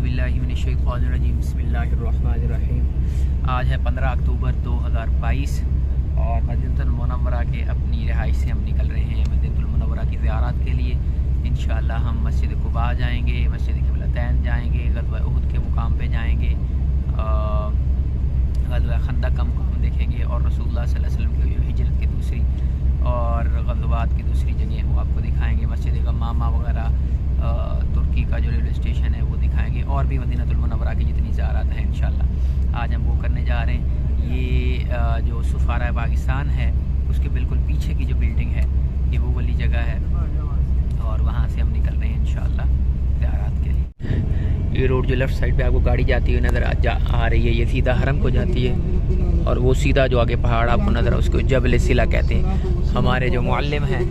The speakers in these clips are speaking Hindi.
बिल्लाहि मिनश्शैतानिर्रजीम बिस्मिल्लाहिर्रहमानिर्रहीम। आज है 15 अक्टूबर 2022 और मदीनतुल मुनव्वरा के अपनी रिहाइश से हम निकल रहे हैं मदीनतुल मुनव्वरा की ज़ियारत के लिए। इंशाअल्लाह हम मस्जिद कुबा जाएंगे, मस्जिद क़िबलतैन जाएंगे, ग़ज़वा उहद के मुकाम पे जाएंगे, ग़ज़वा खंदक का मुकाम देखेंगे और रसूलुल्लाह सल्लल्लाहु अलैहि वसल्लम की हिजरत की दूसरी और ग़ज़वात की दूसरी जगह वो आपको दिखाएंगे। मस्जिद गम्मामा वगैरह, तुर्की का जो रेलवे स्टेशन है वो दिखाएंगे और भी मदीनतुल मुनव्वरा की जितनी ज़ियारत हैं इंशाअल्लाह आज हम वो करने जा रहे हैं। ये जो सफारा पाकिस्तान है उसके बिल्कुल पीछे की जो बिल्डिंग है ये वो वाली जगह है और वहाँ से हम निकल रहे हैं इंशाअल्लाह ज़ियारत के लिए। ये रोड जो लेफ़्ट साइड पे आपको गाड़ी जाती हुई नज़र आ रही है ये सीधा हरम को जाती है और वो सीधा जो आगे पहाड़ आपको नज़र है उसको जबल सिला कहते हैं। हमारे जो मुअल्लिम हैं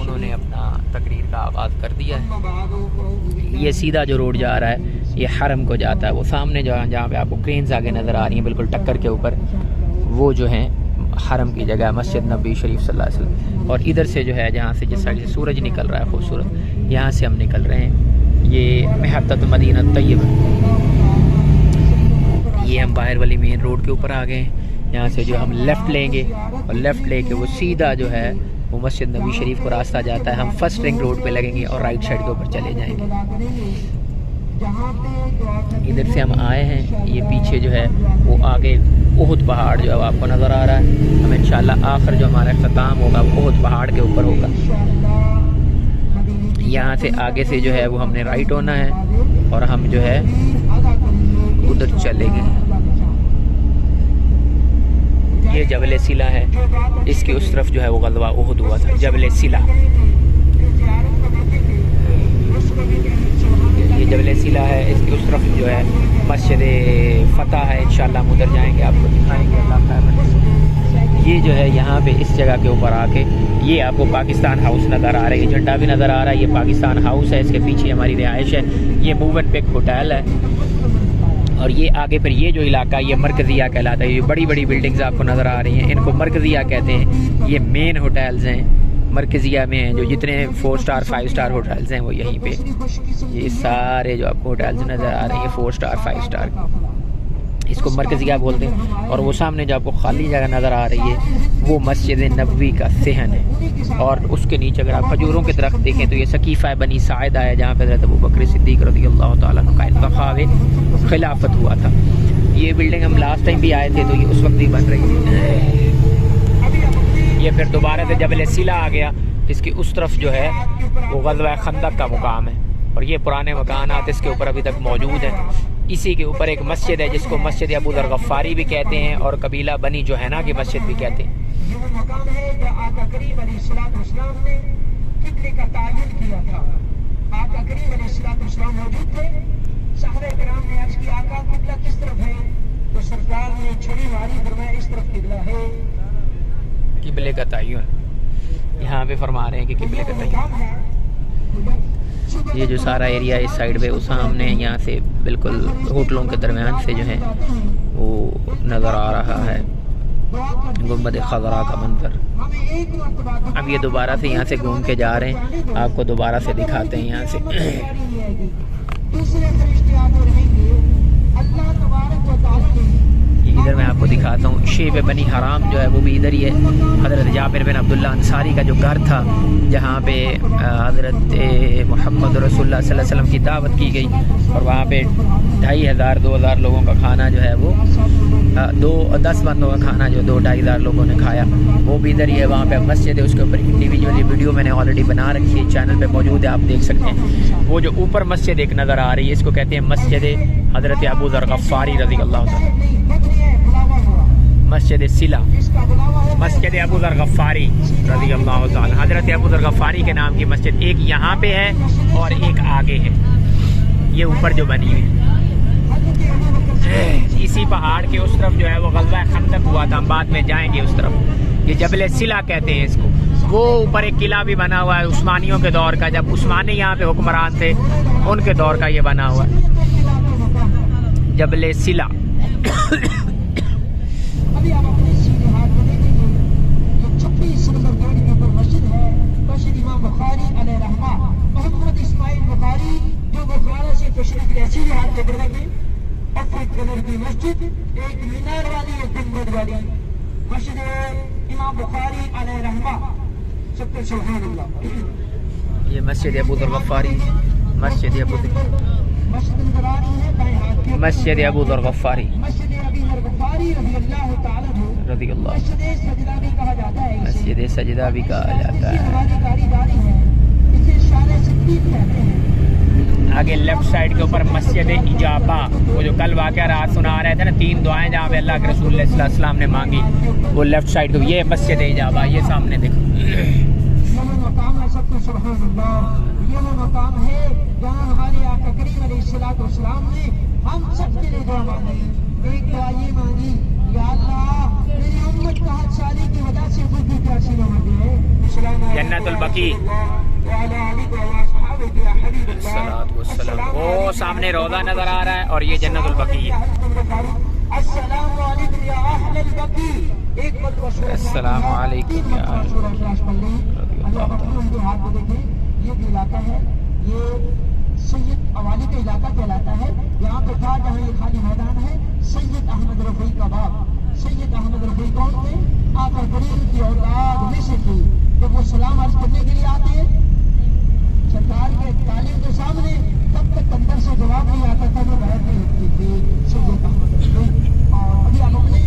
उन्होंने अपना तकरीर का आगाज़ कर दिया है। ये सीधा जो रोड जा रहा है ये हरम को जाता है। वो सामने जहाँ पे आपको क्रेन्स आगे नज़र आ रही हैं बिल्कुल टक्कर के ऊपर वो जो है हरम की जगह मस्जिद नबी शरीफ सल्लल्लाहु अलैहि वसल्लम। और इधर से जो है जहाँ से जिस साइड से सूरज निकल रहा है खूबसूरत यहाँ से हम निकल रहे हैं। ये महत्तत मदीना तैयब, ये हम बाहर वाली मेन रोड के ऊपर आ गए हैं। यहाँ से जो हम लेफ़्ट लेंगे और लेफ़्ट लेके वो सीधा जो है वो मस्जिद नबी शरीफ को रास्ता जाता है। हम फर्स्ट रिंग रोड पे लगेंगे और राइट साइड के ऊपर चले जाएंगे। इधर से हम आए हैं, ये पीछे जो है वो आगे उहद पहाड़ जो है वो आपको नज़र आ रहा है। हम इंशाल्लाह आखिर जो हमारा इख्तिताम होगा वो उहद पहाड़ के ऊपर होगा। यहाँ से आगे से जो है वो हमने राइट होना है और हम जो है उधर चलेंगे। ये जबल सिला है, इसके उस तरफ जो है वो ग़ज़वा उहद हुआ था, जबल सिला। ये जबल सिला है, इसके उस तरफ जो है मस्जिद फ़तह है। इंशाअल्लाह हम उधर जाएंगे, आपको दिखाएंगे अल्लाह खैर। ये जो है यहाँ पे इस जगह के ऊपर आके ये आपको पाकिस्तान हाउस नज़र आ रहा है, ये झंडा भी नज़र आ रहा है। ये पाकिस्तान हाउस है, इसके पीछे हमारी रिहाइश है। ये मूवन पिक होटल है और ये आगे फिर ये जो इलाका ये मरकज़िया कहलाता है। ये बड़ी बड़ी बिल्डिंग्स आपको नज़र आ रही हैं, इनको मरकज़िया कहते हैं। ये मेन होटल्स हैं मरकज़िया में हैं, जो जितने 4 स्टार 5 स्टार होटल्स हैं वो यहीं पे। ये सारे जो आपको होटल्स नज़र आ रहे हैं 4 स्टार 5 स्टार, इसको मरकज़िया बोलते हैं। और वो सामने जो आपको खाली जगह नज़र आ रही है वो मस्जिद नबवी का सहन है। और उसके नीचे अगर आप खजूरों के दरख्त देखें तो ये सकीफ़ा बनी साइदा है जहाँ पर हज़रत अबू बकर सिद्दीक़ रज़ियल्लाहु ताला अन्हु का इंतखाब खिलाफत हुआ था। ये बिल्डिंग हम लास्ट टाइम भी आए थे तो ये उस वक्त ही बन रही थी। ये फिर दोबारा से जबल सिला आ गया, इसकी उस तरफ जो है वो ग़ज़वा खंदक का मुकाम है और ये पुराने मकानात इसके ऊपर अभी तक मौजूद हैं। इसी के ऊपर एक मस्जिद है जिसको मस्जिद अबू ज़र गफ़ारी भी कहते हैं और कबीला बनी जोहैना की मस्जिद भी कहते हैं। किबले का तय्युन यहाँ पे फरमा रहे हैं कि किबले का तय्युन। ये जो सारा एरिया इस साइड पे उस सामने यहाँ से बिल्कुल होटलों के दरमियान से जो है वो नज़र आ रहा है गुंबद खज़रा का मंजर। अब ये दोबारा से यहाँ से घूम के जा रहे हैं, आपको दोबारा से दिखाते हैं यहाँ से। इधर मैं आपको दिखाता हूँ शेब बनी हराम जो है वो भी इधर ही है। हज़रत जाबिर बिन अब्दुल्ला अंसारी का जो घर था जहाँ पे हज़रत मोहम्मद रसूलुल्लाह सल्लल्लाहु अलैहि वसल्लम की दावत की गई और वहाँ पे 2500-2000 लोगों का खाना जो है वो 10 बंदों का खाना जो 2-2500 लोगों ने खाया वो भी इधर ही है। वहाँ पे मस्जिद है, उसके ऊपर इंडिविजुअली वीडियो मैंने ऑलरेडी बना रखी है, चैनल पे मौजूद है, आप देख सकते हैं। वो जो ऊपर मस्जिद एक नज़र आ रही है इसको कहते हैं मस्जिद हज़रत अबू ज़र गफ़ारी रज़ियल्लाहु ताला, मस्जिद सिला, मस्जिद अबू ज़र गफ़ारी रज़ियल्लाहु ताला। हज़रत अबू ज़र गफ़ारी के नाम की मस्जिद एक यहाँ पे है और एक आगे है, ये ऊपर जो बनी हुई। इसी पहाड़ के उस तरफ जो है वो ग़ज़वा खंदक हुआ था, हम बाद में जाएंगे उस तरफ। ये जबल सिला कहते हैं इसको। वो ऊपर एक किला भी बना हुआ है उस्मानियों के दौर का, जब उस्मानी यहाँ पे हुक्मरान थे उनके दौर का ये बना हुआ है जबल सिला। तशरीफ ले सीधे हाथ लेकर रखिए। सफेद कलर की मस्जिद, एक मीनार वाली, एक गुंबद वाली मस्जिद इमाम बुखारी अलैहि रहमा। सबके सुभान अल्लाह। ये मस्जिद अबू दर गफ्फारी, मस्जिद अबू मस्जिद नजर आ रही है बाएं हाथ की, मस्जिद अबू दर गफ्फारी मस्जिद अबी दर गफ्फारी रज़ी अल्लाह ताला अन्हु। रज़ी अल्लाह। मस्जिद सजदा भी कहा जाता है, मस्जिद सजदा भी कहा जाता है। हमारी कारीगरी है, इसे शान सिद्दीक कहते हैं। आगे लेफ्ट साइड के ऊपर मस्जिद इजाबा, वो जो कल वाक़या रात सुना रहे थे ना, 3 दुआएं जहाँ पे अल्लाह के रसूल सल्लल्लाहु अलैहि वसल्लम ने मांगी, वो लेफ्ट साइड को ये मस्जिद इजाबा, ये सामने देखो। ये वो मकाम है, सबको सुभान अल्लाह। ये वो मकाम है जहाँ हमारे आका करीम अलैहिस्सलातु वस्सलाम ने हम सबके लिए दुआ मांगी। एक दुआ ये मांगी, या अल्लाह मेरी उम्मत का हज शादी की वजह से खुद की प्यासी न मर जाए। जन्नतुल बकी। वो सामने रोज़ा नजर आ रहा है और ये जन्नतुल बकी है। अस्सलामु अलैकुम या अहलल बकी। एक मरतबा अस्सलामु अलैकुम या हाथ में देखें, ये जो इलाका है ये सैयद अवाली का इलाका कहलाता है। यहाँ पे था जहाँ ये खाली मैदान है, सैयद अहमद रफी का बाप। सैयद अहमद रफी कौन थे? आका करीम की औलाद में से थे। जब वो सलाम अर्ज करने के लिए आते सरकार के तालीम के सामने, तब तक अंदर से जवाब नहीं आता था, वो बैठ नहीं होती थी सैयद अहमद रफी। और अभी आप अपने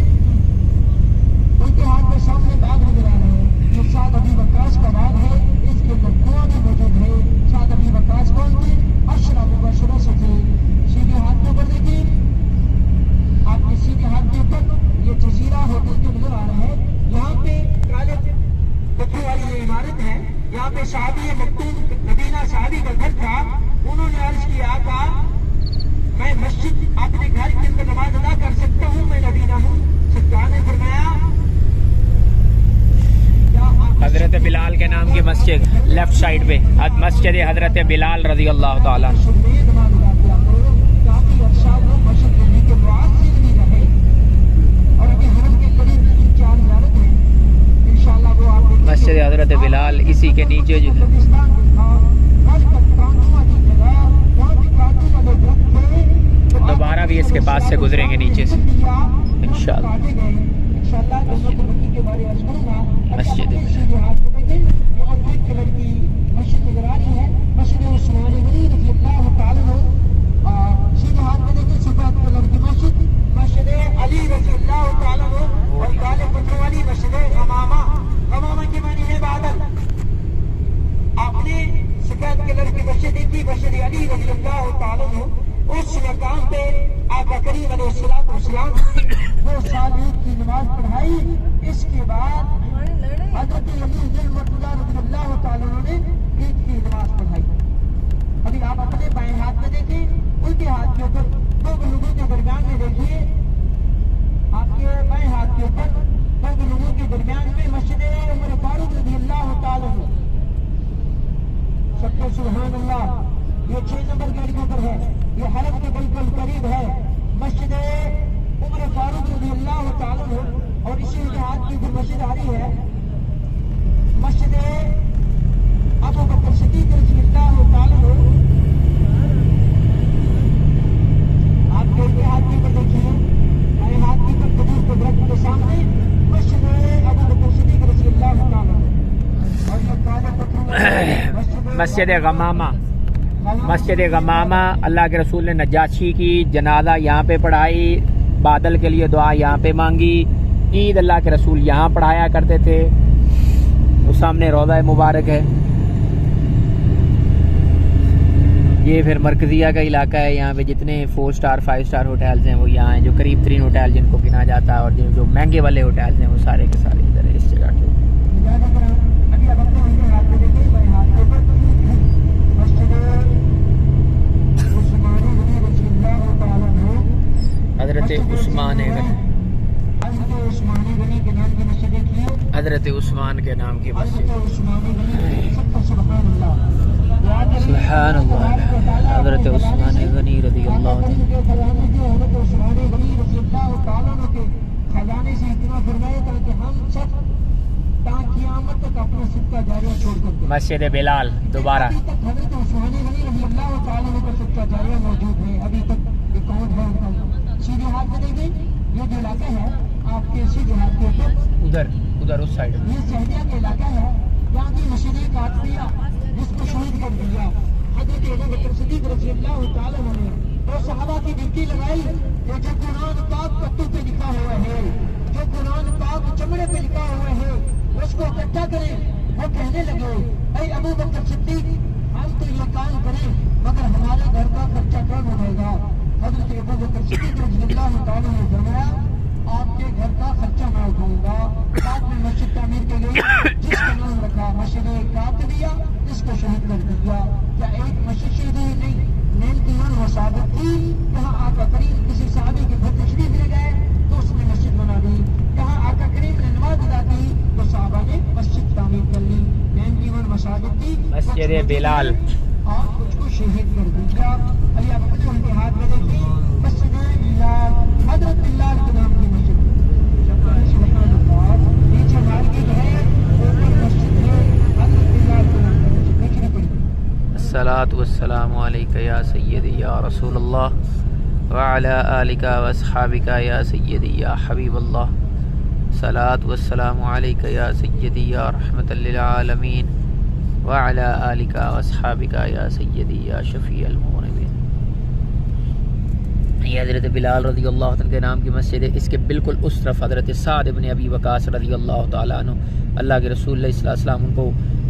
उनके हाथ में सामने बाग नजर आ रहे हैं, जो साद अबी वक्कास का बाग है, इसके अंदर कुआं भी मौजूद है। साद अबी वक्कास कौन थे? अशरा मुबशरा से थे। सीधे हाथ के ऊपर देखिए, आपके सीधे हाथ के ऊपर ये जजीरा होटल जो नजर आ रहा है, यहाँ पे काले पत्थर वाली ये इमारत है। यहाँ पे साहबी मक्तूम नबीना साहबी का घर था। उन्होंने अर्ज किया था, मैं मस्जिद अपने घर के अंदर नमाज अदा कर सकता हूँ, मैं नबीना हूँ। सरकार ने फरमाया हजरत बिलाल के नाम की मस्जिद लेफ्ट साइड पे, मस्जिद हजरत बिलाल रजी अल्लाह ताला। मस्जिद हजरत बिलाल इसी के नीचे जो दोबारा भी इसके पास से गुजरेंगे नीचे से इंशाअल्लाह। मस्जिद आपने सफेद कलर की मस्जिद देखी, मस्जिद अली रज़ी अल्लाह तआला अन्हु। उस मकाम पे आका करीम अलैहिस्सलातु वस्सलाम वो साल ईद की नमाज पढ़ाई। इसके बाद हज़रत अली रज़ी अल्लाह तआला अन्हु ने ईद की नमाज पढ़ाई। अभी आप अपने बाएं हाथ में देखिए, उल्टे हाथ के ऊपर दो लोगों के दरमियान में देखिए, आपके बाएं हाथ के ऊपर दो लोगों के दरमियान में मस्जिद उमर फारूक रज़ी अल्लाह तआला अन्हु। सबको सुभान अल्लाह। ये 6 नंबर गेट के ऊपर है, ये हरम के बिल्कुल करीब है मस्जिद उमर फारूक रज़ी अल्लाह तआला अन्हु। और इसी के हाथ की फिर मस्जिद आ रही है, मस्जिद अबू बकर सिद्दीक रज़ी अल्लाह तआला अन्हु। आप उनके हाथ के ऊपर देखिए, मेरे हाथ के ऊपर खजूर के दरख्त के सामने मस्जिद अबू बकर सिद्दीक रज़ी अल्लाह तआला अन्हु। और ये काले पत्थर मस्जिद गमामा, मस्जिद गमामा अल्लाह के रसूल ने नजाशी की जनाजा यहाँ पे पढ़ाई, बादल के लिए दुआ यहाँ पे मांगी, ईद अल्लाह के रसूल यहाँ पढ़ाया करते थे। उस सामने रोज़ा मुबारक है। ये फिर मरकजिया का इलाका है, यहाँ पे जितने 4 स्टार 5 स्टार होटल्स हैं वो यहाँ हैं, जो करीब 3 होटल जिनको गिना जाता है, और जो महंगे वाले होटल्स हैं वो सारे के सारे इधर है, इस जगह के। हजरत उस्मान हजरत उस्मान के नाम की मस्जिद, सुभान अल्लाह। हजरत उस्मान गनी रज़ी अल्लाह खजाने से इतना फरमाया था कि हम सब ताकि क़यामत तक अपना सिक्का जारिया छोड़कर दे। मस्जिद बिलाल दोबारा। अभी तक हज़रत उस्मान गनी रज़ी अल्लाह तआला अन्हु का सिक्का जारिया मौजूद है, अभी तक अकाउंट है उनका। सीधे हाथ में देखें, ये जो इलाका है आपके सीधे हाथ के ऊपर, उधर उस साइड में ये सहदिया का इलाका है। यहाँ की मस्जिद कातफिया जिसको शहीद कर दिया हज़रत अबू बकर सिद्दीक़ रज़ी अल्लाह तआला अन्हु ने, और सहाबा की ड्यूटी लगाई कि जो कुरान पाक पत्तों पे लिखा हुआ है, जो कुरान पाक चमड़े पे लिखा हुआ है, उसको इकट्ठा करें। वो कहने लगे, अरे अबू बकर सिद्दीक़, हम तो ये काम करें मगर हमारे घर का खर्चा कौन उठाएगा? हज़रत अबू बकर सिद्दीक़ रज़ी अल्लाह तआला ने फरमाया, आपके घर का खर्चा मैं उठाऊंगा। बाद में मस्जिद तामीर के लिए जिसका नाम रखा मस्जिद कातफिया, इसको शहीद कर दिया। क्या एक मस्जिद शहीद हुई? नहीं, 91 मसाजिद थी। यहाँ आका करीम किसी साहबी के घर तशरीफ ले गए तो उसने मस्जिद बना दी। यहाँ आका करीम ने नमाज अदा की तो साहबा ने मस्जिद तामीर कर ली। 91 मसाजिद थी, मस्जिद बिलाल और कुछ को शहीद कर दिया। अभी आप अपने उनके हाथ में देखिए, मस्जिद बिलाल, हज़रत बिलाल के नाम की मस्जिद। नीचे मार्केट है, ऊपर मस्जिद है, हज़रत बिलाल के नाम की मस्जिद देखनी पड़ेगी। अस्सलातु वस्सलामु अलैका या सय्यदी या रसूलल्लाह व अला आलिका व अस्हाबिका या सय्यदी या हबीबल्लाह। सलातु वस्सलामु अलैका या सय्यदी या रहमतल लिल आलमीन व अला आलिका व अस्हाबिका या सय्यदी या शफीअल मुज़निबीन। ये हज़रत बिलाल रज़ी अल्लाह तआला के नाम की मस्जिद है। इसके बिल्कुल उस तरफ हज़रत साद इब्न अबी वक़ास रज़ी अल्लाह तआला अन्हु, अल्लाह के रसूल सल्लल्लाहु अलैहि वसल्लम उनको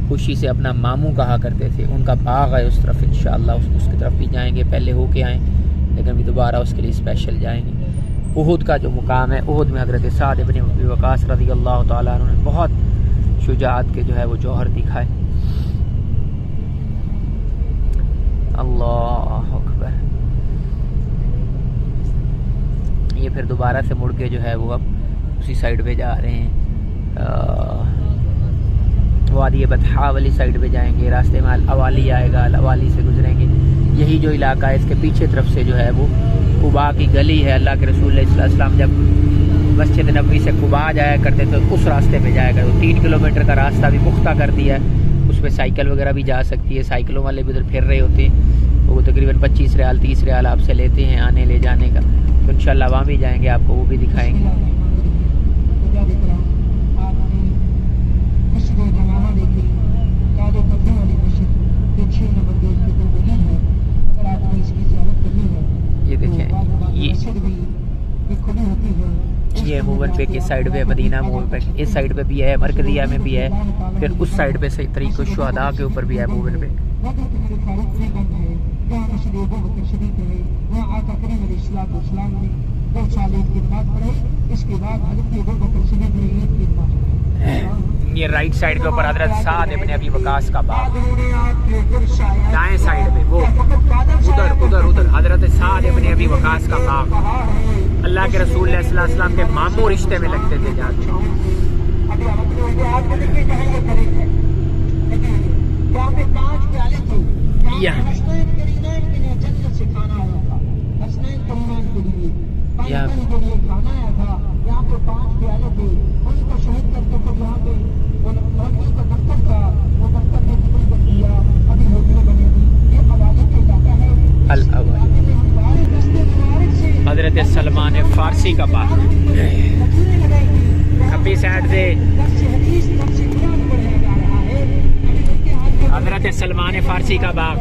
खुशी से अपना मामू कहा करते थे। उनका बाग है उस तरफ, इंशाअल्लाह उसकी तरफ भी जाएंगे। पहले होके आए लेकिन अभी दोबारा उसके लिए स्पेशल जाएंगे। उहुद का जो मुकाम है, उहुद में हज़रत साद इब्न अबी वक़ास रज़ी अल्लाह तआला अन्हु ने बहुत शुजाअत के जो है वो जौहर दिखाए। अल्लाह अकबर। ये फिर दोबारा से मुड़ के जो है वो अब उसी साइड पे जा रहे हैं, वादी बतहा वाली साइड पे जाएंगे। रास्ते में अवाली आएगा, अवाली से गुजरेंगे। यही जो इलाका है इसके पीछे तरफ से जो है वो कुबा की गली है। अल्लाह के रसूल सल्लल्लाहु अलैहि वसल्लम जब मस्जिद नबवी से कुबा जाया करते तो उस रास्ते पे जाया करते। 3 किलोमीटर का रास्ता भी पुख्ता कर दिया है, उस पर साइकिल वगैरह भी जा सकती है। साइकिलों वाले भी उधर फिर रहे होते हैं। वो तकरीबन 25 रियाल 30 रियाल आपसे लेते हैं आने ले जाने का। तो इंशाल्लाह वहाँ भी जाएंगे, आपको वो भी दिखाएंगे। ये देखें, ये मूवर पे के साइड पे मदीना मूवर पे, इस साइड पे भी है, मरकजिया में भी है, फिर उस साइड पे सही तरीक़े शुहदा के ऊपर भी है मूवर पे। ये राइट साइड के ऊपर हज़रत साद इब्न अबी वक़ास का बाग, दाएं साइड पे वो उधर हज़रत साद इब्न अबी वक़ास का बाग। अल्लाह के रसूल सल्लल्लाहु अलैहि वसल्लम के मामू रिश्ते में लगते थे जाके। हज़रत सलमान फारसी का बाग, खब्बी साइड से हज़रत सलमान फारसी का बाग।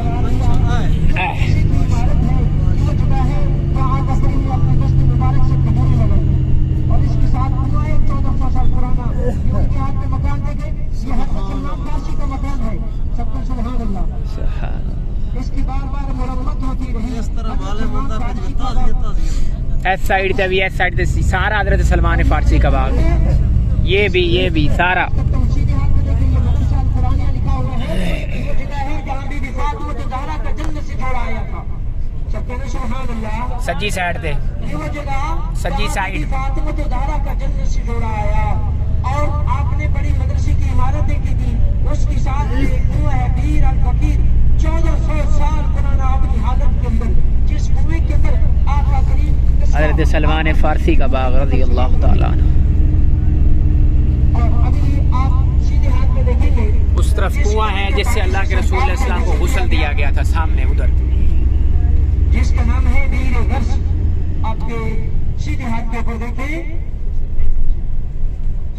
इस साइड से भी, इस साइड से सारा हज़रत सलमान फारसी का बाग। ये भी सारा सज्जी साइड पे, सज्जी साइड। और आपने बड़ी मदरसे की इमारतें की थी, उसके साथ कुआं है बीर अल फकीर। 1400 साल पुराना अपनी हालत के अंदर, जिस कुएं के अंदर आका करीम हज़रत सलमान फारसी का बाग रज़ी अल्लाह तआला अन्हु। और अभी आप उस तरफ कुआं है जिससे अल्लाह के रसूल इस्लाम को गुस्ल दिया गया था, सामने उधर, जिसका नाम है वीर वर्ष। आपके सीधे हाथ के ऊपर देखें,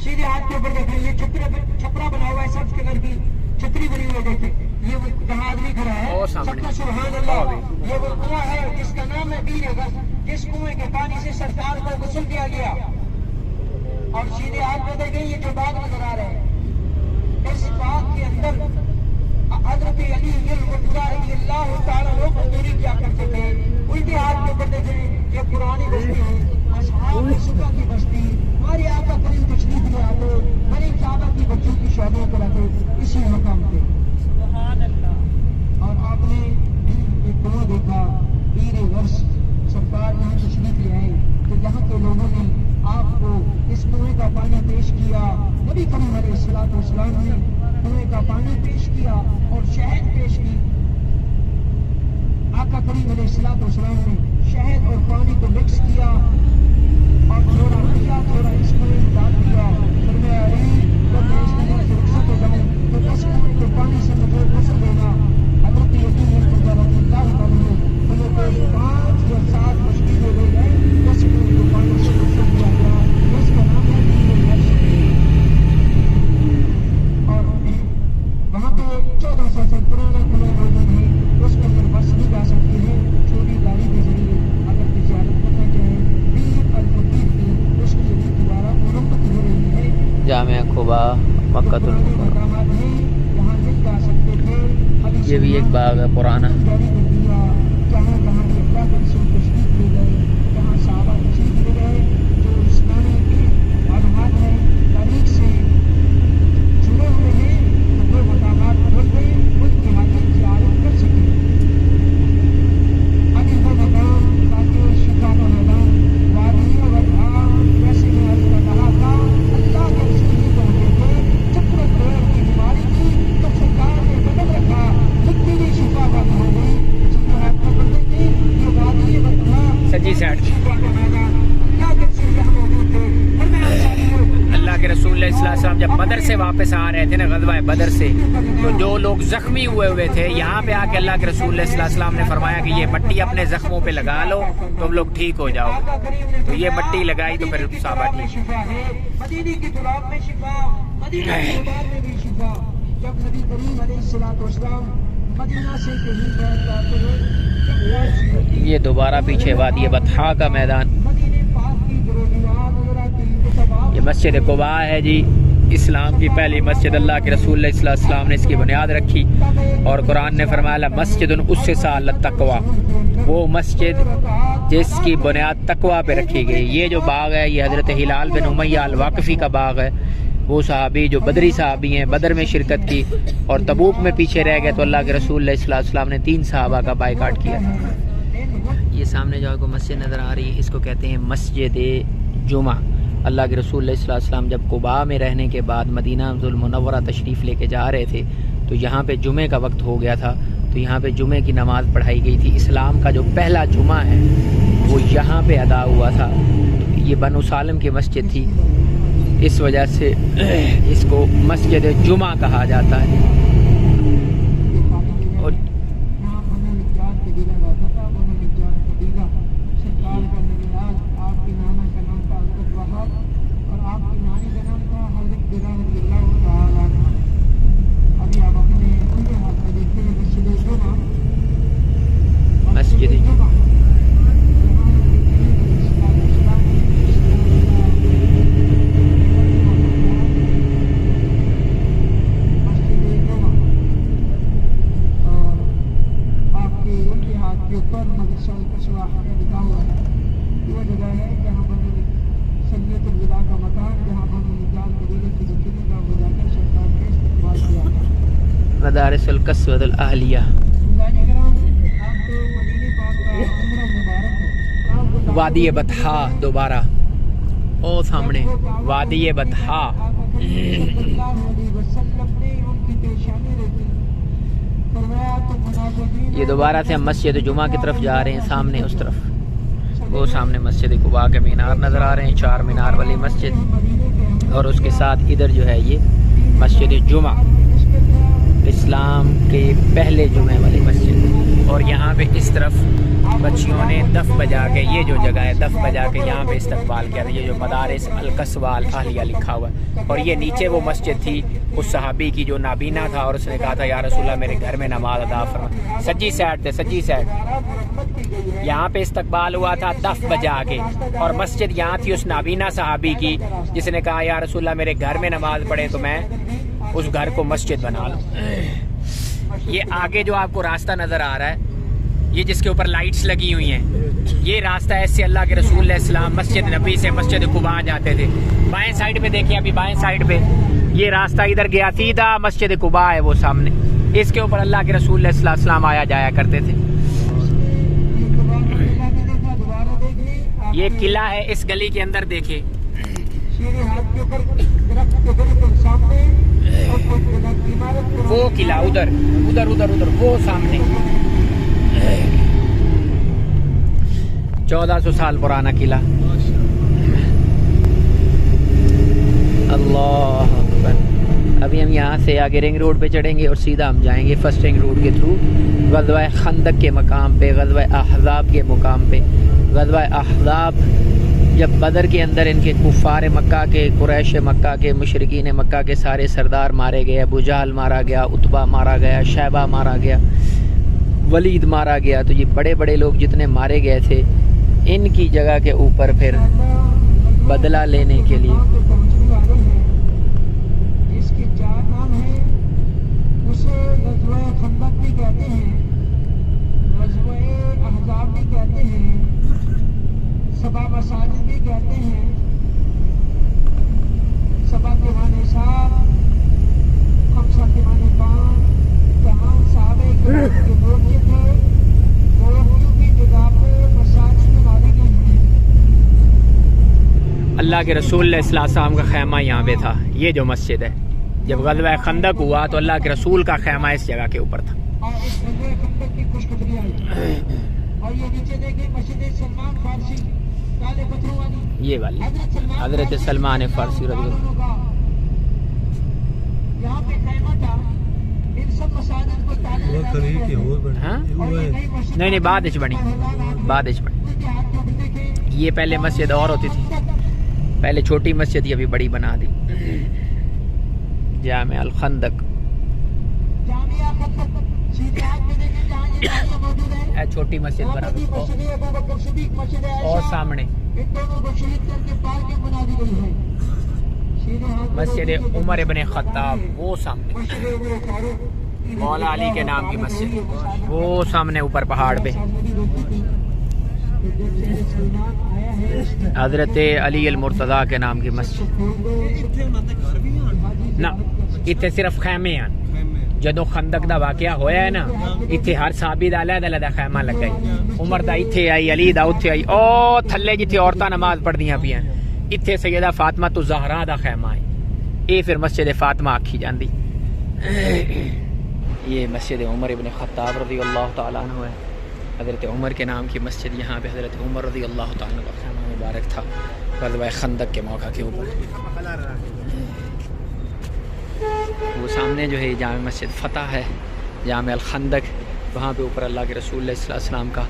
सीधे हाथ के ऊपर देखें, ये छपरा बना हुआ है, सब्ज कलर की छतरी बनी हुई है। देखें ये वो जहाँ आदमी खड़ा है, सबका सुभान अल्लाह। ये वो कुआं है जिसका नाम है वीर वर्ष, जिस कुएं के पानी से सरकार को गुस्ल दिया गया। और सीधे हाथ में देखें, ये जो बाग नजर आ रहे हैं, इस बाग के अंदर हजरत अली रज़ियल्लाहु ताला अन्हु मजदूरी किया करते थे। उल्टे हाथ के ऊपर देखें, ये पुरानी बस्ती है, असहाब सुबह की बस्ती। हमारे आका करीम तशरीफ ले आते, बड़े साहबा की बच्चों की शादियां कराते इसी मकाम पे। और आपने एक कुआं देखा, वीर वर्ष सरकार यहाँ तशरीफ ले आए तो यहाँ के लोगों ने आपको इस कुएं का पानी पेश किया। नबी करीम अलैहिस्सलाम ने कुएं का पानी पेश किया और शहद पेश की। आका करीम अलैहिस्सलाम ने शहद और पानी को मिक्स किया और थोड़ा पिया, थोड़ा इस कुएं में डाल दिया। फिर मैं जब मैं इस कुएं से रुखसत हो जाऊं तो इस कुएं के पानी से मुझे गुस्ल देना। हज़रत यकीन रज़ियल्लाहु अन्हु मुझे कोई 5 या 7 मुश्किलें ले गए, इस कुएं के पानी से गुस्ल दिया गया। इसका नाम है वीर वर्ष। और वहाँ पे 1400 साल पुराना कुआं मौजूद है, उसके अंदर बस नहीं जा सकती है, छोटी गाड़ी के जरिए अगर तिजारत करना चाहे वीर अल फकीर की, उसके लिए दोबारा मुरम्मत हो रही है। जामिया कुबा मक्कातुल मुकर्रमा, यहाँ नहीं जा सकते थे। ये भी एक बाग है पुराना। जारी कर दिया, जहाँ जहाँ अल्लाह के रसूल तशरीफ ले गए, जहाँ सहाबा तशरीफ ले गए, जो इस्लामी के मालूमात है तारीख से जुड़े हुए हैं, तो वो मकामात खोल गए, उनकी हाजिर ज़ियारत कर सके। अभी वो मकाम ताकि शिफा का मैदान वादी और बदहा, जैसे मैं अर्ज़ कर रहा था, अल्लाह के रसूल ही कहते थे चक्र पैर की बीमारी की तो सरकार ने कदम रखा, लिखती हुई शिफा बंद हो गई। जिसको हाथ में पकड़ते थे, ये वादी और बदहा सजी साइड शिफा का मैदान अल्लाह के रसूल यहाँ मौजूद थे। और मैं अल्लाह के रसूल सल्लल्लाहु जब बदर से वापस आ रहे थे ना, ग़ज़वा बदर से, तो जो लोग जख्मी हुए थे, यहाँ पे आके अल्लाह के रसूल सल्लल्लाहु ने फरमाया कि ये मट्टी अपने जख्मों पे लगा लो, तुम लोग ठीक हो जाओ। तो ये मट्टी लगाई तो फिर साहबा ठीक। मदीने की गुलाब में शिफा, मदीने की गुलाब में भी शिफा। जब नबी करीम अलैहिस्सलाम मदीना से कहीं गए जाते हुए, ये दोबारा पीछे वादी बतहा का मैदान, मदीने पाक की ज़रूरियात नज़र आती। ये मस्जिद कुबा है जी, इस्लाम की पहली मस्जिद। अल्लाह के रसूल सल्लल्लाहु अलैहि वसल्लम ने इसकी बुनियाद रखी और कुरान ने फरमाया मस्जिदुन उस्सिसा अला तक़वा, वो मस्जिद जिसकी बुनियाद तकवा पे रखी गई। ये जो बाग है, ये हज़रत हिलाल बिन उमय्या अल वाक़फ़ी का बाग है। वो सहाबी जो बदरी सहाबी हैं, बदर में शिरकत की और तबूक में पीछे रह गए, तो अल्लाह के रसूल सल्लल्लाहु अलैहि वसल्लम ने 3 सहाबा का बाइकाट किया। ये सामने जो आपको मस्जिद नज़र आ रही है, इसको कहते हैं मस्जिद जुमा। अल्लाह के रसूल सल्लल्लाहु अलैहि वसल्लम जब कुबा में रहने के बाद मदीना मुनव्वरा तशरीफ़ लेके जा रहे थे, तो यहाँ पे जुमे का वक्त हो गया था, तो यहाँ पे जुमे की नमाज़ पढ़ाई गई थी। इस्लाम का जो पहला जुमा है वो यहाँ पे अदा हुआ था। ये बनु सालिम की मस्जिद थी, इस वजह से इसको मस्जिद जुमा कहा जाता है। और मस्जिद मदारिसुल कस्वतुल अहलिया। वादी बतहा दोबारा, ओ सामने वादी बतहा। ये दोबारा से हम मस्जिद जुमा की तरफ जा रहे हैं, सामने उस तरफ वो सामने मस्जिद कुबा के मीनार नज़र आ रहे हैं, 4 मीनार वाली मस्जिद, और उसके साथ इधर जो है ये मस्जिद जुमा। इस्लाम के पहले जुमे वाली मस्जिद। और यहाँ पे इस तरफ बच्चियों ने दफ बजा के, ये जो जगह है दफ बजा के यहाँ पे इस्तकबाल किया था। ये जो मदारिस अल-कसवाल अहलिया लिखा हुआ है। और ये नीचे वो मस्जिद थी उस सहाबी की जो नाबीना था और उसने कहा था या रसूलल्लाह मेरे घर में नमाज अदा फरमा। सज्जी साइड थे, सज्जी साइड यहाँ पे इस्तकबाल हुआ था दफ बजा के। और मस्जिद यहाँ थी उस नाबीना सहाबी की जिसने कहा या रसूलल्लाह मेरे घर में नमाज पढ़े तो मैं उस घर को मस्जिद बना लूँ। ये आगे जो आपको रास्ता नज़र आ रहा है, ये जिसके ऊपर लाइट्स लगी हुई हैं, ये रास्ता ऐसे अल्लाह के रसूल सल्लल्लाहु मस्जिद नबी से मस्जिद कुबा जाते थे। बाएं साइड पे देखिए, अभी बाएं साइड पे ये रास्ता इधर गया सीधा मस्जिद कुबा है वो सामने। इसके ऊपर अल्लाह के रसूल सल्लल्लाहु आया जाया करते थे। ये किला है, इस गली के अंदर देखे वो किला, उधर उधर उधर उधर वो सामने 1400 साल पुराना किला। अल्लाह अकबर। अभी हम यहाँ से आगे रिंग रोड पे चढ़ेंगे और सीधा हम जाएंगे फर्स्ट रिंग रोड के थ्रू ग़ज़वा खंदक के मकाम पे, ग़ज़वा अहज़ाब के मुकाम पे। ग़ज़वा अहज़ाब जब बदर के अंदर इनके कुफ़ार मक्का के, कुरैश मक्का के, मुशरिकीन मक्का के सारे सरदार मारे गए। अबू जहल मारा गया, उतबा मारा गया, शैबा मारा गया, वलीद मारा गया। तो ये बड़े बड़े लोग जितने मारे गए थे, इनकी जगह के ऊपर फिर बदला लेने के लिए इसके चार नाम हैं। उसे ग़ज़वा खंदक भी कहते हैं, ग़ज़वा अहज़ाब भी कहते हैं, सबा मसाजिद भी कहते हैं, सबा के माने सात, खमसा के माने पाँच। जहाँ साहबे किराम के मोर्चे थे मोर्चों की जगह पे मसाजिद बना दी गई हैं। अल्लाह के रसूल सल्लल्लाहु का खैमा यहाँ पे था। ये जो मस्जिद है, जब ग़ज़वा खंदक हुआ तो अल्लाह के रसूल का खैमा इस जगह के ऊपर था। और इस ग़ज़वा खंदक की खुशखबरी आई। और ये नीचे देखिए मस्जिद सलमान फारसी, काले पत्थरों वाली, ये वाली हज़रत सलमान फारसी रज़ी अल्लाह। यहाँ पे खैमा था। इन सब मसाजिद को ताले लगा दिए। हाँ? और ये नई मस्जिद नहीं बाद इच बनी, बाद इच बनी। ये पहले मस्जिद और होती थी, पहले छोटी मस्जिद, ये अभी बड़ी बना दी। जामे अल खंदक, जामिया खंदक सीधे हाथ में देखें जहाँ ये जामिया मौजूद है। छोटी मस्जिद बना दी मस्जिद अबू बकर सिद्दीक, मस्जिद आयशा, और सामने इन दोनों को शहीद करके पार्किंग बना दी गई है। सीधे हाथ में मस्जिद देखिए उमर इब्न खत्ताब, वो सामने मस्जिद उमर फारूक, मौला अली के नाम की मस्जिद, वो सामने ऊपर पहाड़ पे हज़रत अली अल मुर्तज़ा के नाम की मस्जिद। ना इतने सिर्फ खैमे हैं। ਜਦੋਂ खंदक ਦਾ वाकया होया है ना, इतने हर साहबी ਦਾ अलग-अलग खैमा लग गई। उमर ਦਾ ਇੱਥੇ आई, अली ਦਾ ਉੱਥੇ आई, ਉਹ ਥੱਲੇ ਜਿੱਥੇ औरतां नमाज पढ़दियां पियां, ਇੱਥੇ सैयदा फातिमा तो ज़हरा ਦਾ खैमा है। ये फिर मस्जिद फातिमा आखी जाती। ये मस्जिद उमर इब्न खत्ताब रज़ी अल्लाह तआला अन्हु है। हज़रत उमर के नाम की मस्जिद। यहाँ पे हज़रत उमर रज़ी अल्लाह तआला अन्हु का खैमा मुबारक था ग़ज़वा खंदक के मौका के ऊपर। वो सामने जो है जामे मस्जिद फ़तह है, जामे अल खंदक, वहाँ पे ऊपर अल्लाह के रसूल सल्लल्लाहु अलैहि वसल्लम का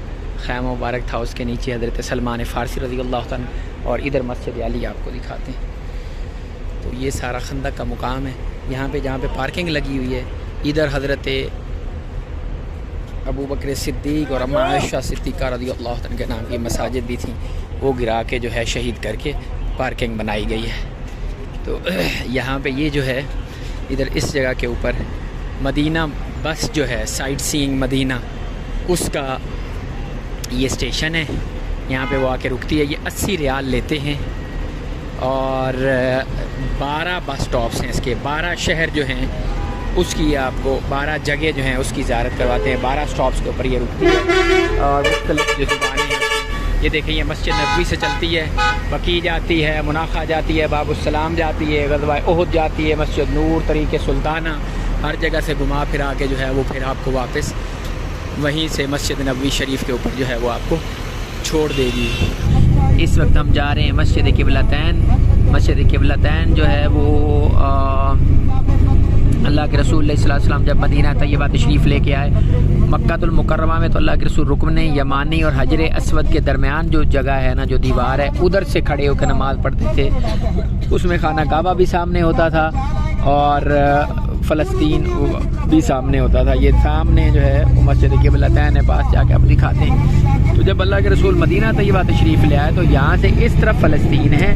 खैमा मुबारक था। उसके नीचे हज़रत सलमान फ़ारसी रज़ी अल्लाह तआला। और इधर मस्जिद अली आपको दिखाते हैं। तो ये सारा खंदक का मुकाम है। यहाँ पे जहाँ पे पार्किंग लगी हुई है, इधर हज़रत अबू बकर सिद्दीक और अम्मा आयशा सिद्दीक़ा रज़ी अल्लाह तआला के नाम की मसाजिद भी थी, वो गिरा के जो है शहीद करके पार्किंग बनाई गई है। तो यहाँ पे ये जो है इधर इस जगह के ऊपर मदीना बस जो है, साइट सीइंग मदीना, उसका ये स्टेशन है। यहाँ पे वो आके रुकती है। ये 80 रियाल लेते हैं और 12 बस स्टॉप्स हैं इसके। 12 शहर जो हैं उसकी आपको 12 जगह जो हैं उसकी ज़ियारत करवाते हैं। 12 स्टॉप्स के ऊपर ये रुकती है और मुख्तलिफ जो ज़ुबानें हैं। ये देखें, ये मस्जिद नबवी से चलती है, बकी जाती है, मुनाखा जाती है, बाबुस्सलाम जाती है, ग़ज़वा उहुद जाती है, मस्जिद नूर, तरीक़े सुल्ताना, हर जगह से घुमा फिरा के जो है वो फिर आपको वापस वहीं से मस्जिद नबवी शरीफ के ऊपर जो है वो आपको छोड़ देगी। इस वक्त हम जा रहे हैं मस्जिद क़िबलतैन। मस्जिद क़िबलतैन जो है वो अल्लाह के रसूल सल्लल्लाहु जब मदीना तैयबा तशरीफ़ लेके आए, मक्कातुल मुकर्रमा में तो अल्लाह के रसूल रुकन यमानी और हजर अस्वद के दरमियान जो जगह है ना, जो दीवार है, उधर से खड़े होकर नमाज़ पढ़ते थे। उसमें खाना काबा भी सामने होता था और फ़लस्तीन भी सामने होता था। ये सामने जो है वो मस्जिद क़िबलतैन है, पास जाके आप दिखाते हैं। तो जब अल्लाह के रसूल मदीना तैयबा तशरीफ़ ले आए तो यहाँ से इस तरफ फ़लस्तीन है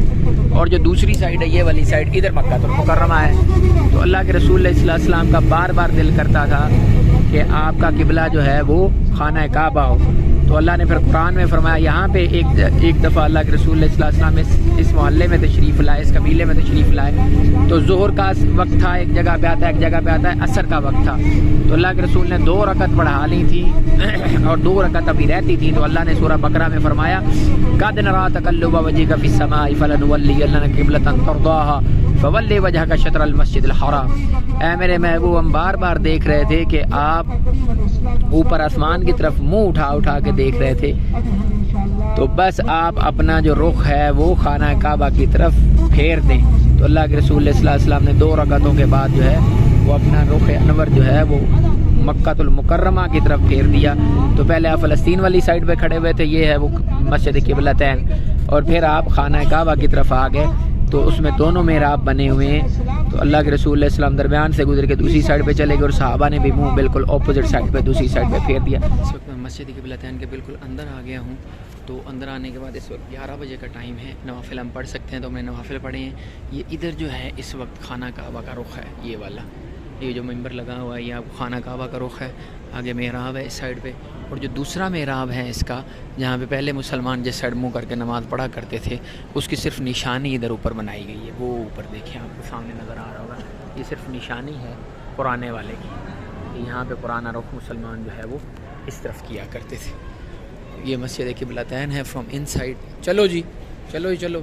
और जो दूसरी साइड है, ये वाली साइड, इधर मक्कातुल मुकर्रमा है। तो अल्लाह के रसूल सल्लल्लाहु अलैहि वसल्लम का बार बार दिल करता था कि आपका किबला जो है वो खाना काबा हो। तो अल्लाह ने फिर कुरान में फरमाया, यहाँ पे एक दफ़ा अल्लाह के रसूल सल्लल्लाहु अलैहि वसल्लम इस मोहल्ले में तशरीफ़ लाए, इस कबीले में तशरीफ़ लाए। तो ज़ोहर का वक्त था, एक जगह पे आता है, एक जगह पे आता है असर का वक्त था। तो अल्लाह के रसूल ने 2 रकत बढ़ा ली थी और 2 रकत अभी रहती थी। तो अल्लाह ने सूरह बकरा में फरमाया, कद नरा तक़ल्लुब वजहिका फिस समाई फलनुवल्लियन्नका क़िबलतन तर्दाहा फवल्लि वजहका शत्रल मस्जिदिल हराम। ऐ मेरे महबूब, हम बार बार देख रहे थे कि आप ऊपर आसमान की तरफ मुंह उठा के देख रहे थे, तो बस आप अपना जो रुख है वो खाना काबा की तरफ फेर दें। तो अल्लाह के रसूल सल्लल्लाहु अलैहि वसल्लम ने 2 रकातों के बाद जो है वो अपना रुख अनवर जो है वो मक्कातुल मुकर्रमा की तरफ फेर दिया। तो पहले आप फ़लस्तीन वाली साइड पे खड़े हुए थे, ये है वो मस्जिद क़िबलतैन, और फिर आप खाना काबा की तरफ आ गए। तो उसमें दोनों मेहराब बने हुए हैं। तो अल्लाह के रसूल सल्लल्लाहु दरमियान से गुजर के दूसरी साइड पे चले गए और सहाबा ने भी मुंह बिल्कुल ऑपोजिट साइड पे, दूसरी साइड पे फेर दिया। इस वक्त मैं मस्जिद क़िबलतैन के बिल्कुल अंदर आ गया हूँ। तो अंदर आने के बाद इस वक्त 11 बजे का टाइम है, नवाफिल हम पढ़ सकते हैं। तो हमने नवाफिल पढ़े हैं। ये इधर जो है इस वक्त खाना काबा का रुख है, ये वाला, ये जो मिंबर लगा हुआ है ये आपको खाना काबा का रुख है। आगे मेहराब है इस साइड पे, और जो दूसरा मेहराब है इसका, जहाँ पे पहले मुसलमान जिस साइड मुँह करके नमाज़ पढ़ा करते थे, उसकी सिर्फ निशानी इधर ऊपर बनाई गई है। वो ऊपर देखिए, आपको सामने नज़र आ रहा होगा, ये सिर्फ निशानी है पुराने वाले की। यहाँ पे पुराना रुख मुसलमान जो है वो इस तरफ किया करते थे। ये मस्जिद क़िबलतैन है फ्रॉम इनसाइड। चलो जी, चलो।